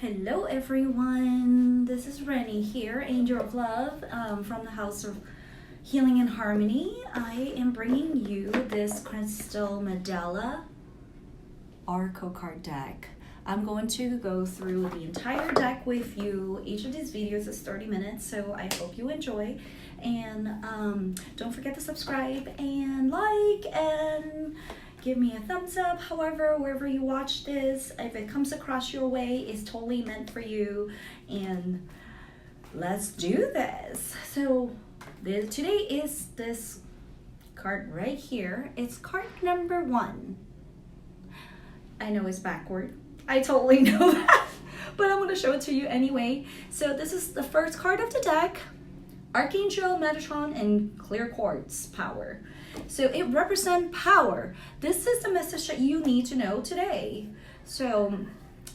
Hello everyone, this is Rhinny here, Angel of Love, from the House of Healing and Harmony. I am bringing you this Crystal Mandala Oracle card deck. I'm going to go through the entire deck with you. Each of these videos is 30 minutes, so I hope you enjoy. And don't forget to subscribe and like and give me a thumbs up. However, wherever you watch this, if it comes across your way, it's totally meant for you. And let's do this. So today is this card right here. It's card number 1. I know it's backward. I totally know that, but I'm going to show it to you anyway. So this is the first card of the deck. Archangel, Metatron, and Clear Quartz power. So it represents power. This is the message that you need to know today. So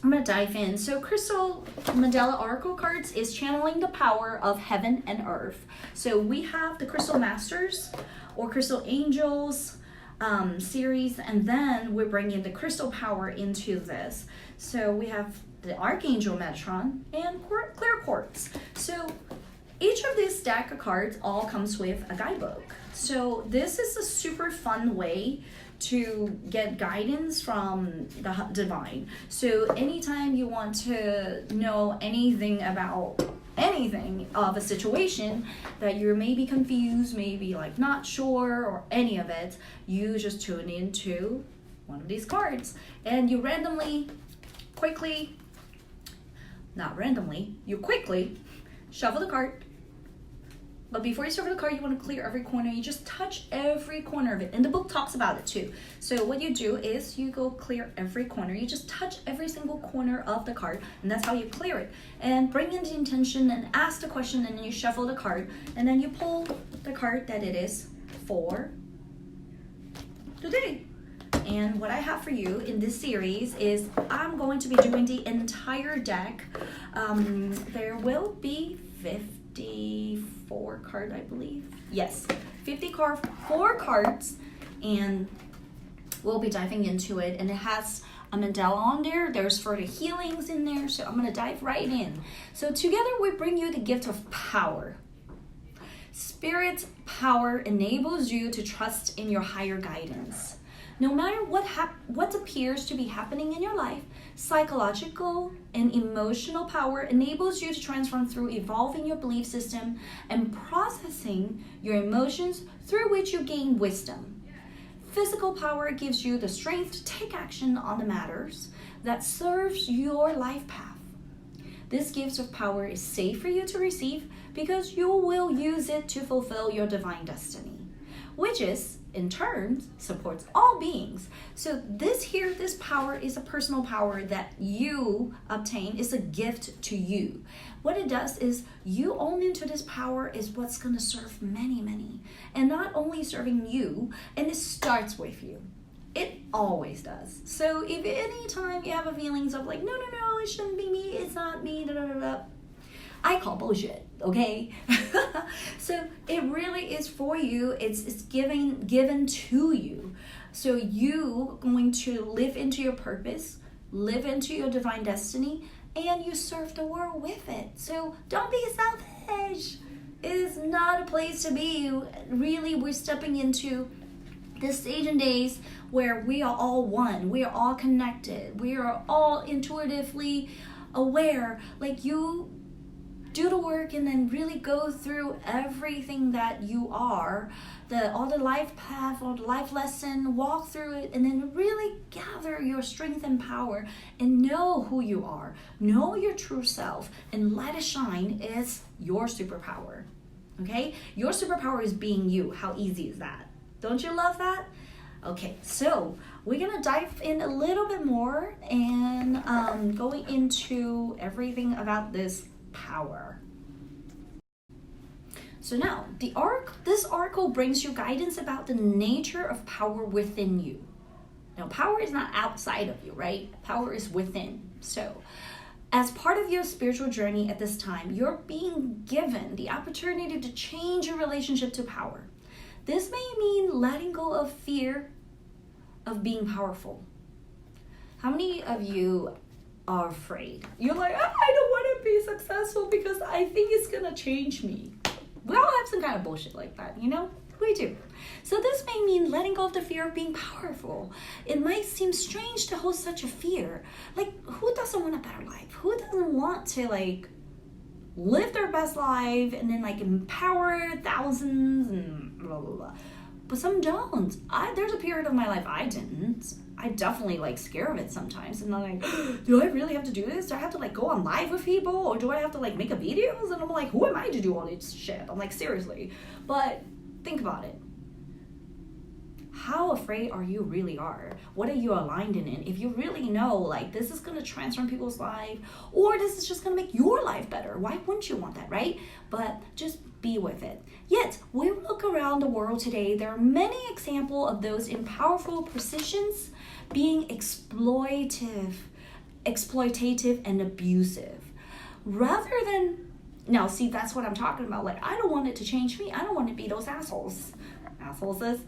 I'm going to dive in. So Crystal Mandala Oracle cards is channeling the power of heaven and earth. So we have the Crystal Masters or Crystal Angels series, and then we're bringing the crystal power into this. So we have the Archangel Metatron and Clear Quartz. So each of these deck of cards all comes with a guidebook. So this is a super fun way to get guidance from the divine. So anytime you want to know anything about anything of a situation that you're maybe confused, maybe like not sure or any of it, you just tune into one of these cards and you quickly shuffle the card. But before you shuffle the card, you want to clear every corner. You just touch every corner of it. And the book talks about it too. So what you do is you go clear every corner. You just touch every single corner of the card. And that's how you clear it. And bring in the intention and ask the question. And then you shuffle the card. And then you pull the card that it is for today. And what I have for you in this series is I'm going to be doing the entire deck. There will be 54 cards, I believe. Yes, 54 cards, and we'll be diving into it. And it has a mandala on there. There's further healings in there, so I'm going to dive right in. So together we bring you the gift of power. Spirit's power enables you to trust in your higher guidance. No matter what appears to be happening in your life, psychological and emotional power enables you to transform through evolving your belief system and processing your emotions, through which you gain wisdom. Physical power gives you the strength to take action on the matters that serves your life path. This gift of power is safe for you to receive because you will use it to fulfill your divine destiny, which is in turn supports all beings. So this power is a personal power that you obtain. Is a gift to you. What it does is you own into this power is what's going to serve many, and not only serving you, and it starts with you. It always does. So if any time you have a feelings of like, no, it shouldn't be me, it's not me, I call bullshit, okay? So it really is for you. It's given to you. So you going to live into your purpose, live into your divine destiny, and you serve the world with it. So don't be selfish. It is not a place to be. Really, we're stepping into this stage and days where we are all one. We are all connected. We are all intuitively aware. Like you do the work and then really go through everything that you are, all the life path or the life lesson, walk through it, and then really gather your strength and power and know who you are, know your true self, and let it shine is your superpower. Okay? Your superpower is being you. How easy is that? Don't you love that? Okay, so we're gonna dive in a little bit more and going into everything about this power. So now, this oracle brings you guidance about the nature of power within you. Now, power is not outside of you, right? Power is within. So, as part of your spiritual journey at this time, you're being given the opportunity to change your relationship to power. This may mean letting go of fear of being powerful. How many of you are afraid. You're like, I don't want to be successful because I think it's going to change me. We all have some kind of bullshit like that, you know? We do. So this may mean letting go of the fear of being powerful. It might seem strange to hold such a fear. Like, who doesn't want a better life? Who doesn't want to, like, live their best life and then, like, empower thousands and blah, blah, blah. But some don't. There's a period of my life I didn't. I definitely, like, scared of it sometimes. And I'm like, do I really have to do this? Do I have to, like, go on live with people? Or do I have to, like, make a videos? And I'm like, who am I to do all this shit? I'm like, seriously. But think about it. How afraid are you really are? What are you aligned in? If you really know, like, this is going to transform people's life, or this is just going to make your life better, why wouldn't you want that, right? But just be with it. Yet, when we look around the world today, there are many examples of those in powerful positions being exploitative and abusive. Rather than, now see, that's what I'm talking about. Like, I don't want it to change me. I don't want to be those assholes. Assholes is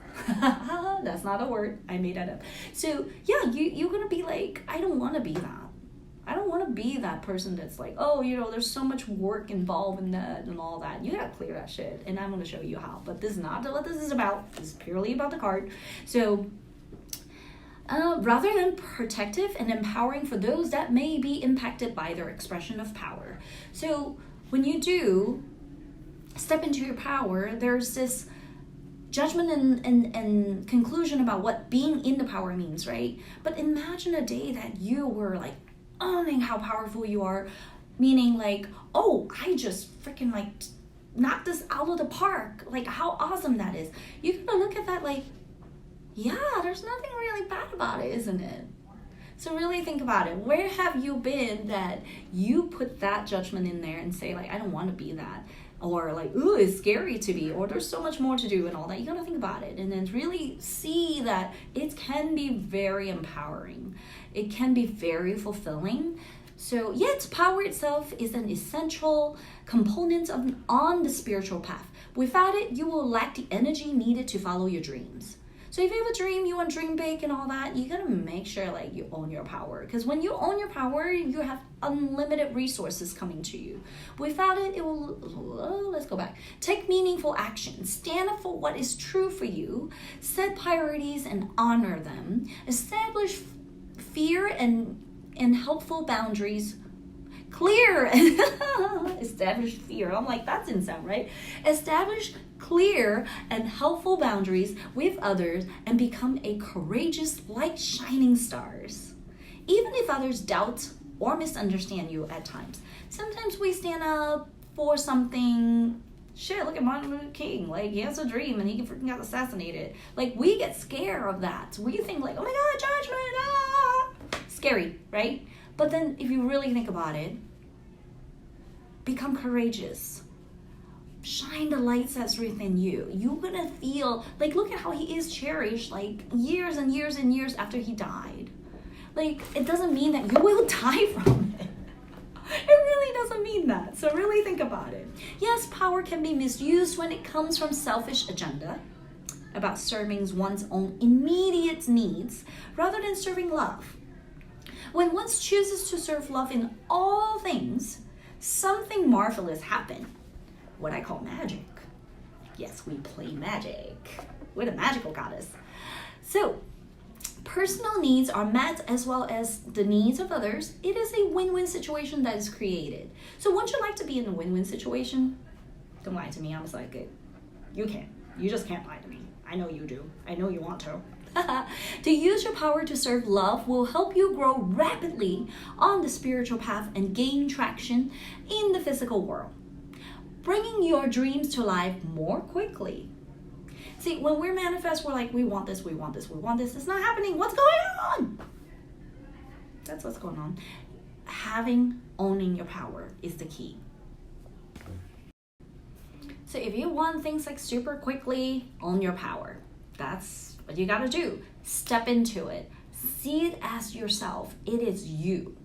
that's not a word, I made that up. So yeah, you're gonna be like, I don't want to be that. I don't want to be that person that's like, oh, you know, there's so much work involved in that and all that. You gotta clear that shit, and I'm gonna show you how. But this is not what this is about. This is purely about the card. So rather than protective and empowering for those that may be impacted by their expression of power. So when you do step into your power, there's this judgment and conclusion about what being in the power means, right? But imagine a day that you were like owning how powerful you are, meaning like, oh, I just freaking like knocked this out of the park. Like, how awesome that is. You're gonna look at that like, yeah, there's nothing really bad about it, isn't it? So really think about it. Where have you been that you put that judgment in there and say like, I don't want to be that? Or like, ooh, it's scary to be, or there's so much more to do and all that. You gotta think about it and then really see that it can be very empowering. It can be very fulfilling. So yet power itself is an essential component on the spiritual path. Without it, you will lack the energy needed to follow your dreams. So if you have a dream, you want to dream big and all that, you gotta make sure like you own your power. Because when you own your power, you have unlimited resources coming to you. Without it, it will, let's go back. Take meaningful action. Stand up for what is true for you. Set priorities and honor them. Establish fear and helpful boundaries. Clear establish fear. I'm like, that didn't sound right. Establish clear and helpful boundaries with others and become a courageous like shining stars. Even if others doubt or misunderstand you at times. Sometimes we stand up for something. Shit, look at Martin Luther King. Like, he has a dream and he freaking got assassinated. Like, we get scared of that. We think like, oh my God, judgment, scary, right? But then if you really think about it, become courageous. Shine the light that's within you. You're gonna feel, like, look at how he is cherished, like, years and years and years after he died. Like, it doesn't mean that you will die from it. It really doesn't mean that. So really think about it. Yes, power can be misused when it comes from selfish agenda, about serving one's own immediate needs, rather than serving love. When one chooses to serve love in all things, something marvelous happens. What I call magic. Yes, we play magic. We're the magical goddess. So, personal needs are met as well as the needs of others. It is a win-win situation that is created. So, wouldn't you like to be in a win-win situation? Don't lie to me. I'm psychic. You can't. You just can't lie to me. I know you do. I know you want to. To use your power to serve love will help you grow rapidly on the spiritual path and gain traction in the physical world, bringing your dreams to life more quickly. See, when we're manifest, we're like, we want this, we want this, we want this. It's not happening. What's going on? That's what's going on. Owning your power is the key. So if you want things like super quickly, own your power. That's what you gotta do. Step into it. See it as yourself. It is you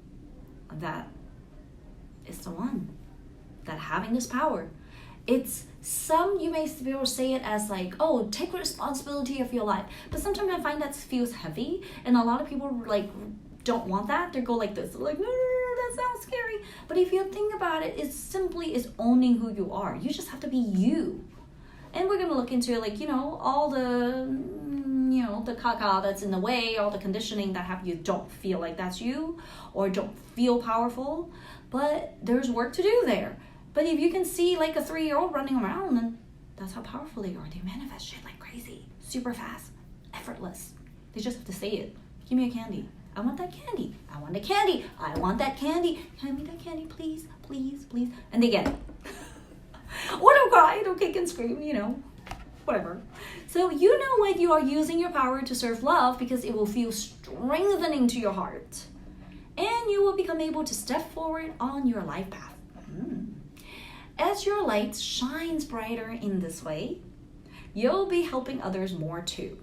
that is the one that having this power. It's some, you may be able to say it as like, oh, take responsibility of your life. But sometimes I find that feels heavy, and a lot of people like don't want that, they go like this. They're like, no, that sounds scary. But if you think about it, it simply is owning who you are. You just have to be you. And we're going to look into like, all the, the caca that's in the way, all the conditioning that have you don't feel like that's you or don't feel powerful. But there's work to do there. But if you can see like a 3-year-old running around, then that's how powerful they are. They manifest shit like crazy, super fast, effortless. They just have to say it. Give me a candy. I want that candy. I want a candy. I want that candy. Hand me that candy, please, please, please. And they get it. Or don't cry, don't kick and scream, whatever. So you know when you are using your power to serve love because it will feel strengthening to your heart. And you will become able to step forward on your life path. As your light shines brighter in this way, you'll be helping others more too.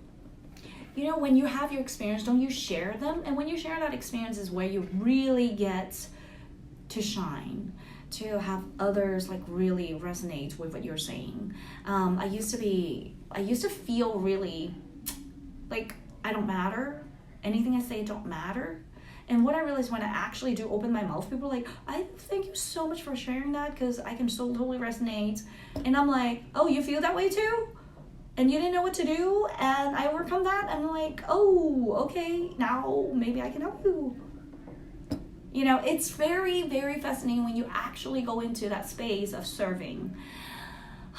When you have your experience, don't you share them? And when you share that experience is where you really get to shine, to have others like really resonate with what you're saying. I used to feel really like I don't matter. Anything I say don't matter. And what I realized when I actually do open my mouth, people are like, I thank you so much for sharing that because I can so totally resonate. And I'm like, oh, you feel that way too? And you didn't know what to do, and I overcome that, and I'm like, oh, okay, now maybe I can help you. It's very, very fascinating when you actually go into that space of serving.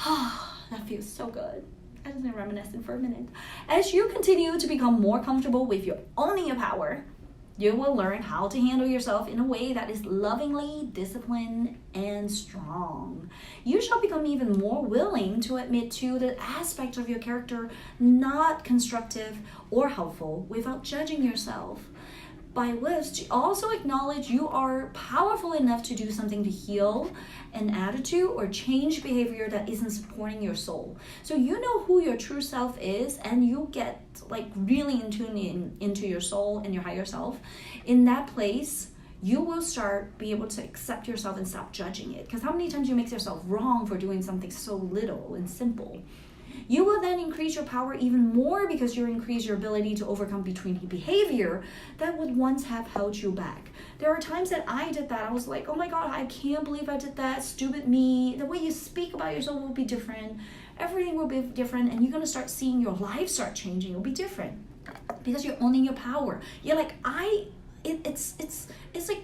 That feels so good. I just been reminiscing for a minute. As you continue to become more comfortable with your owning your power, you will learn how to handle yourself in a way that is lovingly disciplined and strong. You shall become even more willing to admit to the aspect of your character not constructive or helpful without judging yourself. By which, also acknowledge you are powerful enough to do something to heal an attitude or change behavior that isn't supporting your soul. So you know who your true self is, and you get like really in tune into your soul and your higher self. In that place, you will start be able to accept yourself and stop judging it. Because how many times you make yourself wrong for doing something so little and simple? You will then increase your power even more because you increase your ability to overcome behavior that would once have held you back. There are times that I did that. I was like, oh my God, I can't believe I did that. Stupid me. The way you speak about yourself will be different. Everything will be different. And you're going to start seeing your life start changing. It'll be different because you're owning your power. You're like, it's like,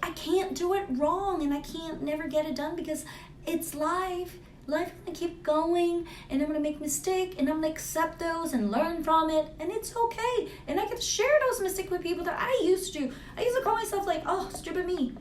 I can't do it wrong and I can't never get it done because it's life. Life gonna keep going, and I'm gonna make mistakes, and I'm gonna accept those and learn from it, and it's okay. And I can share those mistakes with people that I used to. I used to call myself like, oh, stupid me.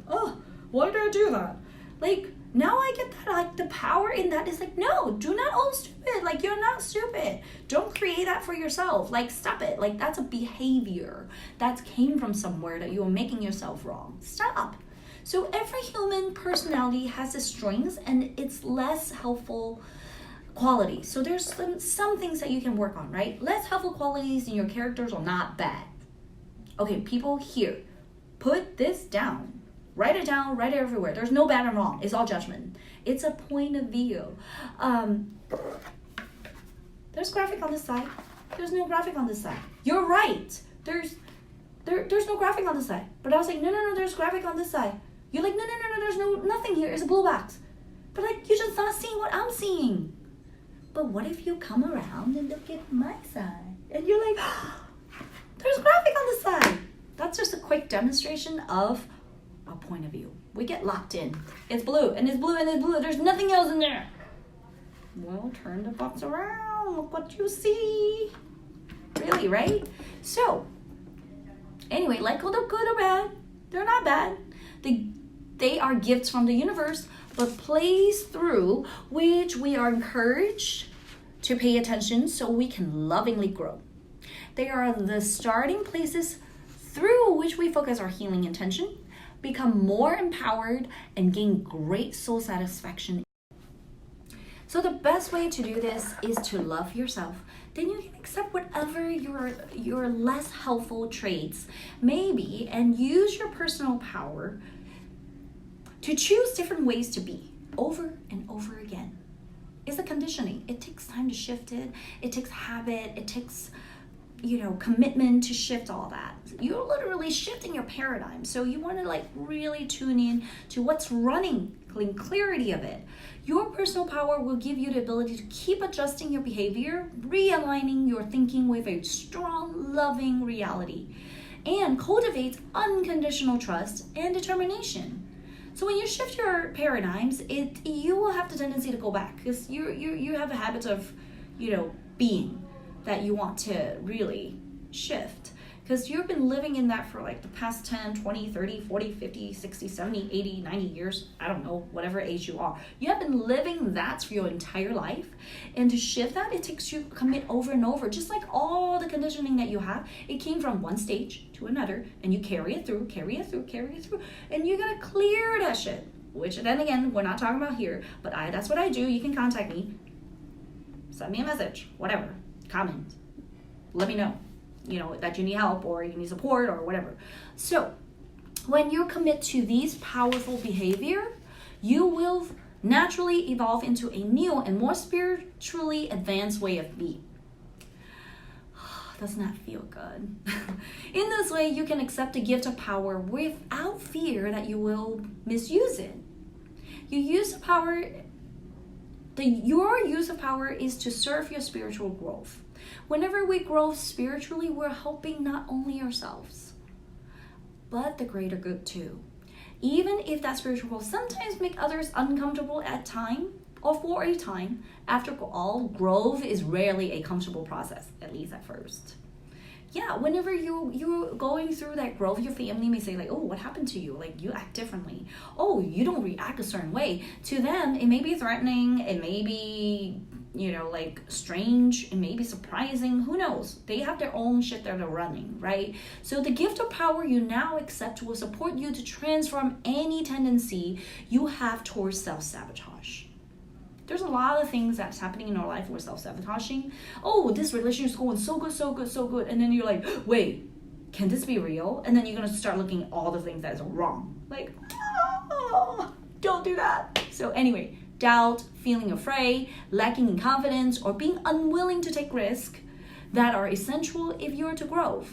Oh, why did I do that? Like, now I get that, like, the power in that is like, no, do not own stupid. Like, you're not stupid. Don't create that for yourself. Like, stop it. Like, that's a behavior that came from somewhere that you are making yourself wrong. Stop. So every human personality has its strengths and its less helpful qualities. So there's some things that you can work on, right? Less helpful qualities in your characters are not bad. Okay, people here, put this down. Write it down, write it everywhere. There's no bad and wrong. It's all judgment. It's a point of view. There's graphic on this side. There's no graphic on this side. You're right. There's no graphic on this side. But I was like, no, there's graphic on this side. You're like, no, there's nothing here. It's a blue box. But like, you're just not seeing what I'm seeing. But what if you come around and look at my side? And you're like, there's graphic on this side. That's just a quick demonstration of a point of view. We get locked in. It's blue, and it's blue, and it's blue. There's nothing else in there. Well, turn the box around. Look what you see. Really, right? So, anyway, like all the good or bad, they're not bad. They are gifts from the universe, but plays through which we are encouraged to pay attention so we can lovingly grow. They are the starting places through which we focus our healing intention, become more empowered, and gain great soul satisfaction. So the best way to do this is to love yourself. Then you can accept whatever your less helpful traits may be and use your personal power to choose different ways to be over and over again. It's a conditioning. It takes time to shift it. It takes habit. It takes commitment to shift all that. You're literally shifting your paradigm. So you want to like really tune in to what's running, clarity of it. Your personal power will give you the ability to keep adjusting your behavior, realigning your thinking with a strong, loving reality, and cultivates unconditional trust and determination. So when you shift your paradigms, you will have the tendency to go back because you have a habit of, being that you want to really shift. Because you've been living in that for like the past 10, 20, 30, 40, 50, 60, 70, 80, 90 years. I don't know, whatever age you are. You have been living that for your entire life. And to shift that, it takes you commit over and over. Just like all the conditioning that you have, it came from one stage to another. And you carry it through. And you gotta clear that shit. Which then again, we're not talking about here. But that's what I do. You can contact me. Send me a message. Whatever. Comment. Let me know. That you need help or you need support or whatever. So when you commit to these powerful behavior, you will naturally evolve into a new and more spiritually advanced way of being. Doesn't that feel good? In this way, you can accept the gift of power without fear that you will misuse it. Your use of power is to serve your spiritual growth. Whenever we grow spiritually, we're helping not only ourselves, but the greater good too. Even if that spiritual growth sometimes make others uncomfortable at time or for a time, after all, growth is rarely a comfortable process, at least at first. Yeah, whenever you're going through that growth, your family may say like, oh, what happened to you? Like you act differently. Oh, you don't react a certain way. To them, it may be threatening. It may be, like strange. It may be surprising. Who knows? They have their own shit that they're running, right? So the gift of power you now accept will support you to transform any tendency you have towards self-sabotage. There's a lot of things that's happening in our life we're self-sabotaging. Oh, this relationship is going so good. And then you're like, wait, can this be real? And then you're going to start looking at all the things that are wrong. Like, don't do that. So anyway, doubt, feeling afraid, lacking in confidence, or being unwilling to take risks that are essential if you're to grow.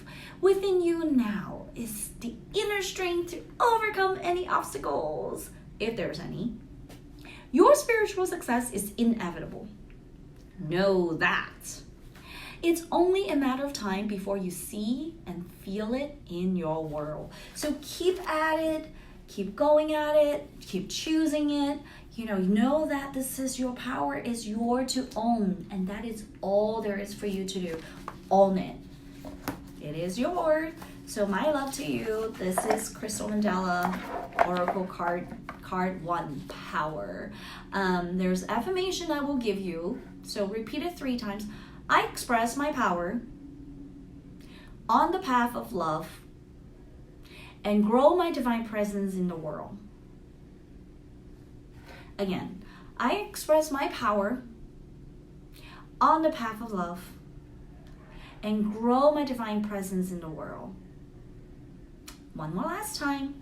Within you now is the inner strength to overcome any obstacles, if there's any. Your spiritual success is inevitable. Know that. It's only a matter of time before you see and feel it in your world. So keep at it, keep going at it, keep choosing it. Know that this is your power, is yours to own, and that is all there is for you to do. Own it. It is yours. So my love to you. This is Crystal Mandala Oracle card 1, power. There's affirmation I will give you. So repeat it 3 times. I express my power on the path of love and grow my divine presence in the world. Again, I express my power on the path of love and grow my divine presence in the world. One more last time.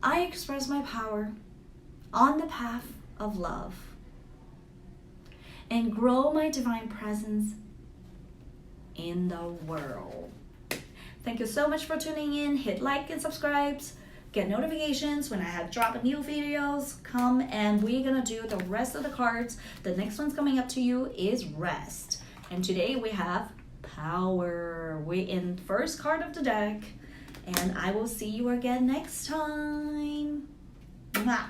I express my power on the path of love and grow my divine presence in the world. Thank you so much for tuning in. Hit like and subscribe. Get notifications when I have dropped new videos. Come and we're gonna do the rest of the cards. The next one's coming up to you is rest. And today we have power. We're in first card of the deck. And I will see you again next time. Mwah.